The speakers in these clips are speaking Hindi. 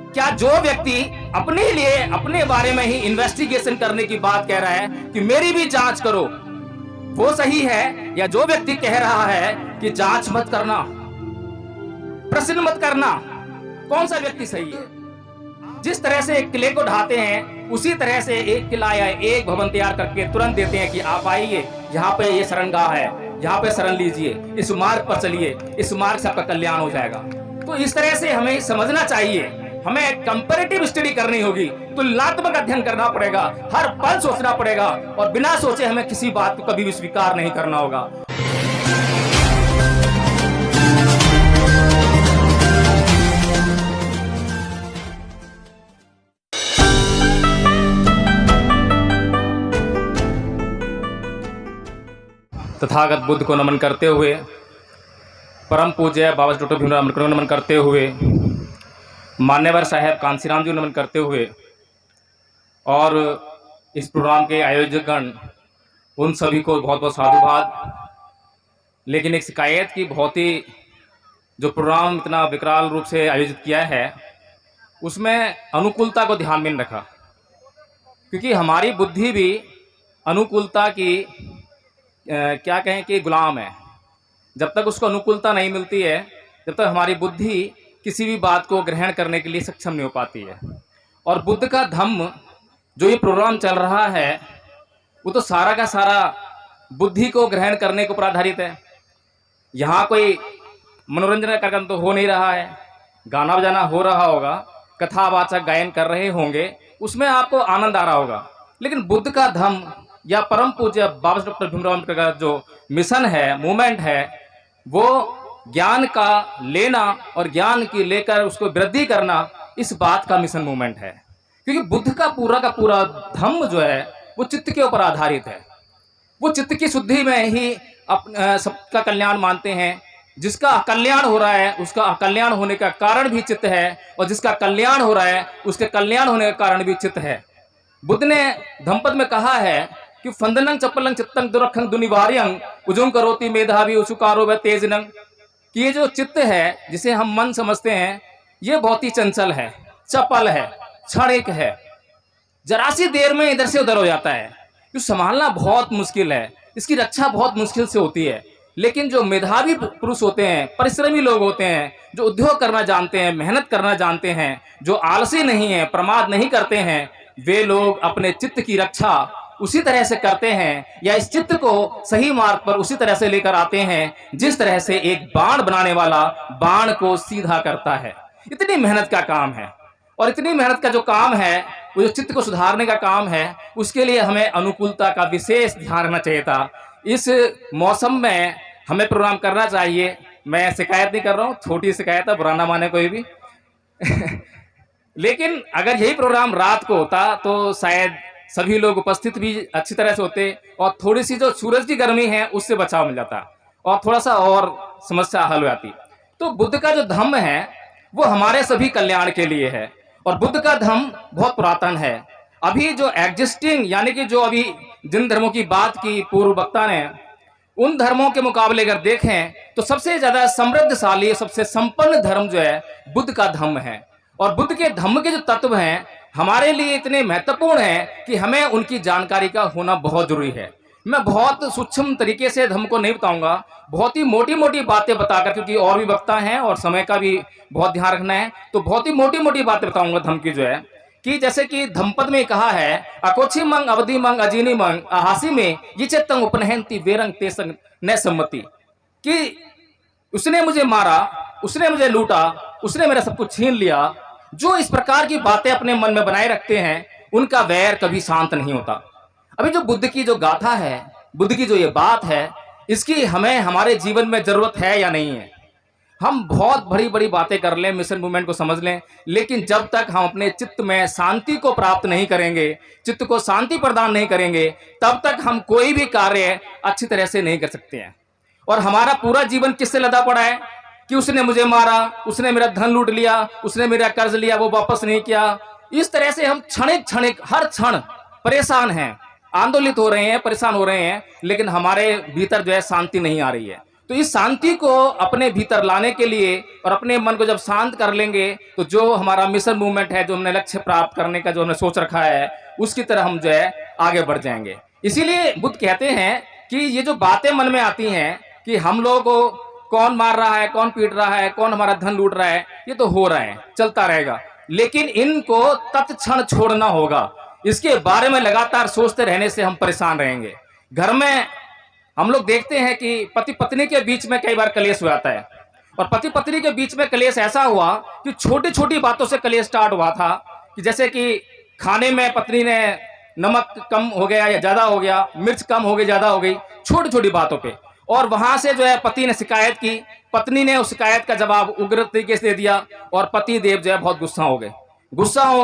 क्या जो व्यक्ति अपने लिए अपने बारे में ही इन्वेस्टिगेशन करने की बात कह रहा है कि मेरी भी जांच करो, वो सही है? या जो व्यक्ति कह रहा है कि जांच मत करना, प्रश्न मत करना, कौन सा व्यक्ति सही है? जिस तरह से एक किले को ढाते हैं उसी तरह से एक किला या एक भवन तैयार करके तुरंत देते हैं कि आप आइए, यहाँ पे ये शरणगाह है, यहाँ पे शरण लीजिए, इस मार्ग पर चलिए, इस मार्ग से आपका कल्याण हो जाएगा। तो इस तरह से हमें समझना चाहिए, हमें कंपैरेटिव स्टडी करनी होगी, तुलनात्मक अध्ययन करना पड़ेगा, हर पल सोचना पड़ेगा और बिना सोचे हमें किसी बात को कभी भी स्वीकार नहीं करना होगा। तथागत बुद्ध को नमन करते हुए, परम पूज्य बाबा डॉक्टर भीमराव अम्बेडकर को नमन करते हुए, मान्यवर साहेब कांसीराम जी को नमन करते हुए और इस प्रोग्राम के आयोजकगण उन सभी को बहुत बहुत साधुवाद। लेकिन एक शिकायत की, बहुत ही जो प्रोग्राम इतना विकराल रूप से आयोजित किया है उसमें अनुकूलता को ध्यान में रखा, क्योंकि हमारी बुद्धि भी अनुकूलता की क्या कहें कि गुलाम है। जब तक उसको अनुकूलता नहीं मिलती है, जब तक हमारी बुद्धि किसी भी बात को ग्रहण करने के लिए सक्षम नहीं हो पाती है। और बुद्ध का धम्म जो ये प्रोग्राम चल रहा है वो तो सारा का सारा बुद्धि को ग्रहण करने को पर आधारित है। यहाँ कोई मनोरंजन का कार्यक्रम तो हो नहीं रहा है, गाना बजाना हो रहा होगा, कथावाचक गायन कर रहे होंगे, उसमें आपको आनंद आ रहा होगा। लेकिन बुद्ध का धम्म या परम पूज्य बाबा डॉक्टर भीमराव अम्बेडकर का जो मिशन है, मूवमेंट है, वो ज्ञान का लेना और ज्ञान की लेकर उसको वृद्धि करना, इस बात का मिशन मूवमेंट है। क्योंकि बुद्ध का पूरा धम्म जो है वो चित्त के ऊपर आधारित है। वो चित्त की शुद्धि में ही सबका कल्याण मानते हैं। जिसका कल्याण हो रहा है उसका कल्याण होने का कारण भी चित्त है, और जिसका कल्याण हो रहा है उसके कल्याण होने का कारण भी चित्त है। बुद्ध ने धम्मपद में कहा है कि फंदनंग चप्पलंग चित्तंग दुरखंग दुनिवार्यंग उजुंग करोति मेधावी उसुकारो व तेजनंग, कि ये जो चित्त है जिसे हम मन समझते हैं ये बहुत ही चंचल है, चपल है, क्षणिक है, जरा सी देर में इधर से उधर हो जाता है। तो संभालना बहुत मुश्किल है, इसकी रक्षा बहुत मुश्किल से होती है। लेकिन जो मेधावी पुरुष होते हैं, परिश्रमी लोग होते हैं, जो उद्योग करना जानते हैं, मेहनत करना जानते हैं, जो आलसी नहीं है, प्रमाद नहीं करते हैं, वे लोग अपने चित्त की रक्षा उसी तरह से करते हैं, या इस चित्त को सही मार्ग पर उसी तरह से लेकर आते हैं जिस तरह से एक बाण बनाने वाला बाण को सीधा करता है। इतनी मेहनत का काम है, और इतनी मेहनत का जो काम है वो जो चित्त को सुधारने का काम है, उसके लिए हमें अनुकूलता का विशेष ध्यान रखना चाहिए था। इस मौसम में हमें प्रोग्राम करना चाहिए। मैं शिकायत नहीं कर रहा हूँ, छोटी शिकायत है, बुरा ना माने कोई भी लेकिन अगर यही प्रोग्राम रात को होता तो शायद सभी लोग उपस्थित भी अच्छी तरह से होते, और थोड़ी सी जो सूरज की गर्मी है उससे बचाव मिल जाता, और थोड़ा सा और समस्या हल हो जाती। तो बुद्ध का जो धम्म है वो हमारे सभी कल्याण के लिए है, और बुद्ध का धम्म बहुत पुरातन है। अभी जो एग्जिस्टिंग, यानी कि जो अभी जिन धर्मों की बात की पूर्व वक्ता ने, उन धर्मों के मुकाबले अगर देखें तो सबसे ज्यादा समृद्धशाली, सबसे संपन्न धर्म जो है बुद्ध का धम्म है। और बुद्ध के धम्म के जो तत्व हैं हमारे लिए इतने महत्वपूर्ण हैं कि हमें उनकी जानकारी का होना बहुत जरूरी है। मैं बहुत सूक्ष्म तरीके से धम्म को नहीं बताऊंगा, बहुत ही मोटी मोटी बातें बताकर, क्योंकि और भी वक्ता हैं और समय का भी बहुत ध्यान रखना है, तो बहुत ही मोटी मोटी बातें बताऊंगा धम्म की जो है। कि जैसे कि धम्मपद में कहा है, अकोछि मंग अवधि मंग अजीनी मंग आहासी में ये चेतंग उपनहंती वेरंग तेसंग न सम्मति, कि उसने मुझे मारा, उसने मुझे लूटा, उसने मेरा सब कुछ छीन लिया। जो इस प्रकार की बातें अपने मन में बनाए रखते हैं उनका वैर कभी शांत नहीं होता। अभी जो बुद्ध की जो गाथा है, बुद्ध की जो ये बात है, इसकी हमें हमारे जीवन में जरूरत है या नहीं है? हम बहुत बड़ी बड़ी बातें कर लें, मिशन मूवमेंट को समझ लें, लेकिन जब तक हम अपने चित्त में शांति को प्राप्त नहीं करेंगे, चित्त को शांति प्रदान नहीं करेंगे, तब तक हम कोई भी कार्य अच्छी तरह से नहीं कर सकते हैं। और हमारा पूरा जीवन किससे लदा पड़ा है कि उसने मुझे मारा, उसने मेरा धन लूट लिया, उसने मेरा कर्ज लिया, वो वापस नहीं किया। इस तरह से हम क्षणिक क्षणिक हर क्षण परेशान हैं, आंदोलित हो रहे हैं, परेशान हो रहे हैं, लेकिन हमारे भीतर जो है शांति नहीं आ रही है। तो इस शांति को अपने भीतर लाने के लिए और अपने मन को जब शांत कर लेंगे तो जो हमारा मिशन मूवमेंट है, जो हमने लक्ष्य प्राप्त करने का जो हमने सोच रखा है, उसकी तरह हम जो है आगे बढ़ जाएंगे। इसीलिए बुद्ध कहते हैं कि ये जो बातें मन में आती हैं कि हम लोगों को कौन मार रहा है, कौन पीट रहा है, कौन हमारा धन लूट रहा है, ये तो हो रहा है, चलता रहेगा, लेकिन इनको तत्क्षण छोड़ना होगा। इसके बारे में लगातार सोचते रहने से हम परेशान रहेंगे। घर में हम लोग देखते हैं कि पति पत्नी के बीच में कई बार कलेश हो जाता है, और पति पत्नी के बीच में कलेश ऐसा हुआ कि छोटी छोटी बातों से कलेश स्टार्ट हुआ था, कि जैसे कि खाने में पत्नी ने नमक कम हो गया या ज़्यादा हो गया, मिर्च कम हो गई ज़्यादा हो गई, छोटी छोटी बातों पे, और वहां से जो है पति ने शिकायत की, पत्नी ने उस शिकायत का जवाब उग्र तरीके से दे दिया, और पति देव जो है बहुत गुस्सा हो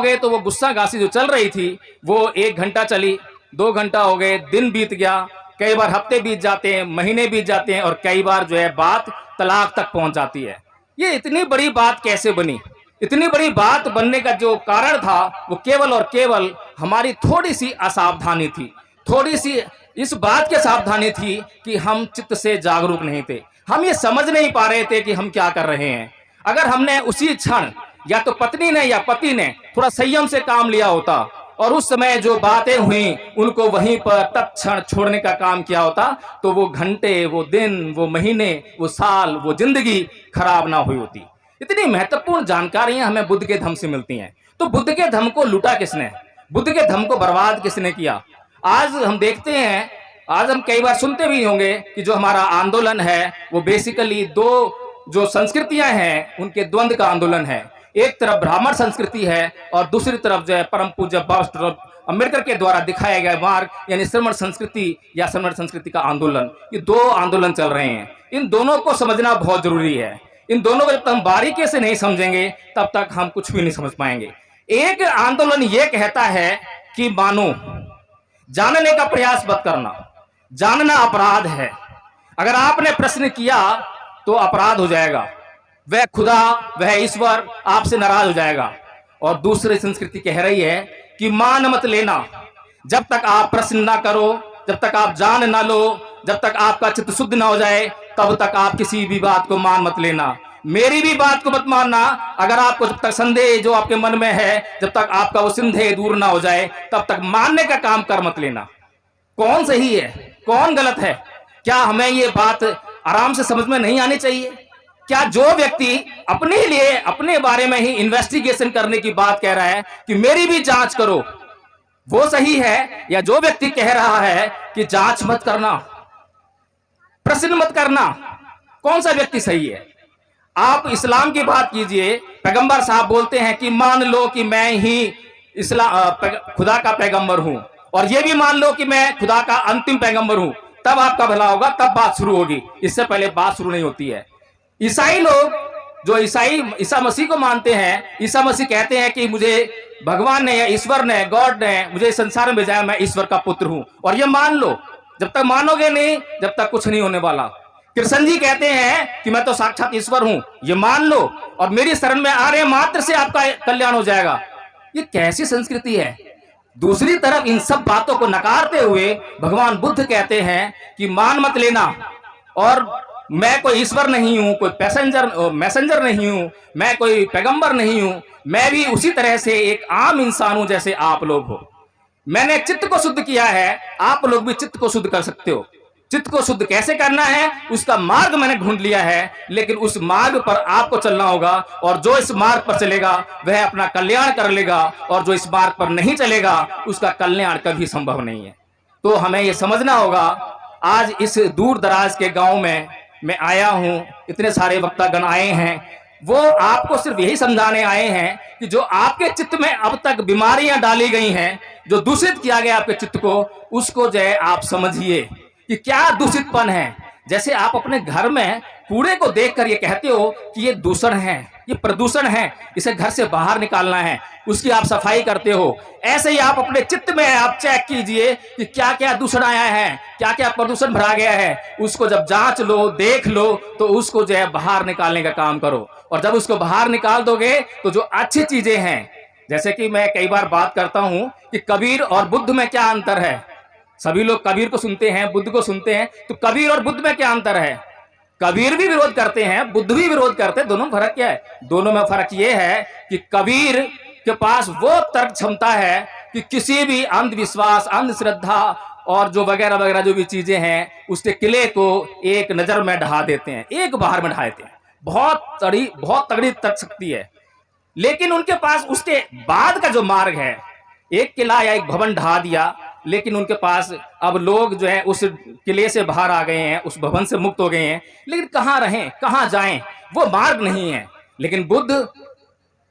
गए। तो वो गुस्सा गासी जो चल रही थी वो 1 घंटा चली, 2 घंटा हो गए, दिन बीत गया, कई बार हफ्ते बीत जाते हैं, महीने बीत जाते हैं, और कई बार जो है बात तलाक तक पहुंच जाती है। ये इतनी बड़ी बात कैसे बनी? इतनी बड़ी बात बनने का जो कारण था वो केवल और केवल हमारी थोड़ी सी असावधानी थी, थोड़ी सी इस बात की सावधानी थी कि हम चित्त से जागरूक नहीं थे। हम ये समझ नहीं पा रहे थे कि हम क्या कर रहे हैं। अगर हमने उसी क्षण या तो पत्नी ने या पति ने थोड़ा संयम से काम लिया होता और उस समय जो बातें हुई उनको वहीं पर तत्क्षण छोड़ने का काम किया होता, तो वो घंटे, वो दिन, वो महीने, वो साल, वो जिंदगी खराब ना हुई होती। इतनी महत्वपूर्ण जानकारियां हमें बुद्ध के धम्म से मिलती हैं। तो बुद्ध के धम्म को लूटा किसने? बुद्ध के धम्म को बर्बाद किसने किया? आज हम देखते हैं, आज हम कई बार सुनते भी होंगे कि जो हमारा आंदोलन है वो बेसिकली 2 जो संस्कृतियां हैं उनके द्वंद्व का आंदोलन है। एक तरफ ब्राह्मण संस्कृति है और दूसरी तरफ जो है परम पूज्य बाबा अम्बेडकर के द्वारा दिखाया गया मार्ग, यानी श्रमण संस्कृति या श्रमण संस्कृति का आंदोलन। ये 2 आंदोलन चल रहे हैं। इन दोनों को समझना बहुत जरूरी है। इन दोनों को जब तक हम बारीकी से नहीं समझेंगे तब तक हम कुछ भी नहीं समझ पाएंगे। एक आंदोलन ये कहता है कि मानो, जानने का प्रयास मत करना, जानना अपराध है। अगर आपने प्रश्न किया तो अपराध हो जाएगा, वह खुदा, वह ईश्वर आपसे नाराज हो जाएगा। और दूसरी संस्कृति कह रही है कि मान मत लेना, जब तक आप प्रश्न ना करो, जब तक आप जान ना लो, जब तक आपका चित्त शुद्ध ना हो जाए, तब तक आप किसी भी बात को मान मत लेना। मेरी भी बात को मत मानना। अगर आपको जब तक संदेह जो आपके मन में है, जब तक आपका वो संदेह दूर ना हो जाए, तब तक मानने का काम कर मत लेना। कौन सही है, कौन गलत है? क्या हमें ये बात आराम से समझ में नहीं आनी चाहिए? क्या जो व्यक्ति अपने लिए, अपने बारे में ही इन्वेस्टिगेशन करने की बात कह रहा है कि मेरी भी जांच करो, वो सही है? या जो व्यक्ति कह रहा है कि जांच मत करना, प्रश्न मत करना, कौन सा व्यक्ति सही है? आप इस्लाम की बात कीजिए, पैगंबर साहब बोलते हैं कि मान लो कि मैं ही खुदा का पैगंबर हूं, और ये भी मान लो कि मैं खुदा का अंतिम पैगंबर हूं, तब आपका भला होगा, तब बात शुरू होगी। इससे पहले बात शुरू नहीं होती है। ईसाई लोग, जो ईसा मसीह को मानते हैं, ईसा मसीह कहते हैं कि मुझे भगवान ने या ईश्वर ने, गॉड ने मुझे इस संसार में भेजा है, मैं ईश्वर का पुत्र हूं। और ये मान लो, जब तक मानोगे नहीं, जब तक कुछ नहीं होने वाला। कृष्ण जी कहते हैं कि मैं तो साक्षात ईश्वर हूं, ये मान लो, और मेरी शरण में आ रहे मात्र से आपका कल्याण हो जाएगा। ये कैसी संस्कृति है? दूसरी तरफ इन सब बातों को नकारते हुए भगवान बुद्ध कहते हैं कि मान मत लेना, और मैं कोई ईश्वर नहीं हूं, कोई मैसेंजर नहीं हूं, मैं कोई पैगंबर नहीं हूं, मैं भी उसी तरह से एक आम इंसान हूं जैसे आप लोग हो। मैंने चित्त को शुद्ध किया है, आप लोग भी चित्त को शुद्ध कर सकते हो। चित्त को शुद्ध कैसे करना है उसका मार्ग मैंने ढूंढ लिया है, लेकिन उस मार्ग पर आपको चलना होगा, और जो इस मार्ग पर चलेगा वह अपना कल्याण कर लेगा, और जो इस मार्ग पर नहीं चलेगा उसका कल्याण कभी संभव नहीं है। तो हमें यह समझना होगा। आज इस दूर दराज के गांव में मैं आया हूं, इतने सारे वक्तागण आए हैं, वो आपको सिर्फ यही समझाने आए हैं कि जो आपके चित्त में अब तक बीमारियां डाली गई हैं, जो दूषित किया गया आपके चित्त को, उसको जो है आप समझिए कि क्या दूषितपन है। जैसे आप अपने घर में कूड़े को देखकर ये कहते हो कि ये दूषण है, ये प्रदूषण है, इसे घर से बाहर निकालना है, उसकी आप सफाई करते हो, ऐसे ही आप अपने चित्त में आप चेक कीजिए कि क्या क्या दूषण आया है, क्या क्या प्रदूषण भरा गया है। उसको जब जांच लो, देख लो, तो उसको जो है बाहर निकालने का काम करो। और जब उसको बाहर निकाल दोगे तो जो अच्छी चीजें हैं, जैसे कि मैं कई बार बात करता हूं कि कबीर और बुद्ध में क्या अंतर है। सभी लोग कबीर को सुनते हैं, बुद्ध को सुनते हैं, तो कबीर और बुद्ध में क्या अंतर है? कबीर भी विरोध करते हैं, बुद्ध भी विरोध करते हैं। दोनों में फर्क क्या है? दोनों में फर्क यह है कि कबीर के पास वो तर्क क्षमता है कि किसी भी अंधविश्वास, अंधश्रद्धा और जो वगैरह वगैरह जो भी चीजें हैं, उसके किले को एक नजर में ढहा देते हैं, एक बाहर में ढा देते हैं। बहुत तगड़ी तर्क शक्ति है। लेकिन उनके पास उसके बाद का जो मार्ग है, एक किला या एक भवन ढा दिया, लेकिन उनके पास अब लोग जो है उस किले से बाहर आ गए हैं, उस भवन से मुक्त हो गए हैं, लेकिन कहाँ रहें, कहाँ जाएं, वो मार्ग नहीं है। लेकिन बुद्ध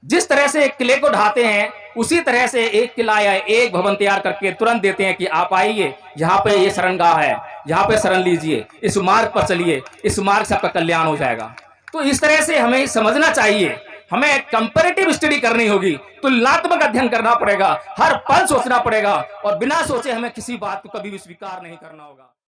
जिस तरह से एक किले को ढाते हैं, उसी तरह से एक किला या एक भवन तैयार करके तुरंत देते हैं कि आप आइए, यहाँ पे ये शरणगाह है, यहाँ पे शरण लीजिए, इस मार्ग पर चलिए, इस मार्ग से आपका कल्याण हो जाएगा। तो इस तरह से हमें समझना चाहिए, हमें कंपैरेटिव स्टडी करनी होगी, तुलनात्मक अध्ययन करना पड़ेगा, हर पल सोचना पड़ेगा, और बिना सोचे हमें किसी बात को कभी भी स्वीकार नहीं करना होगा।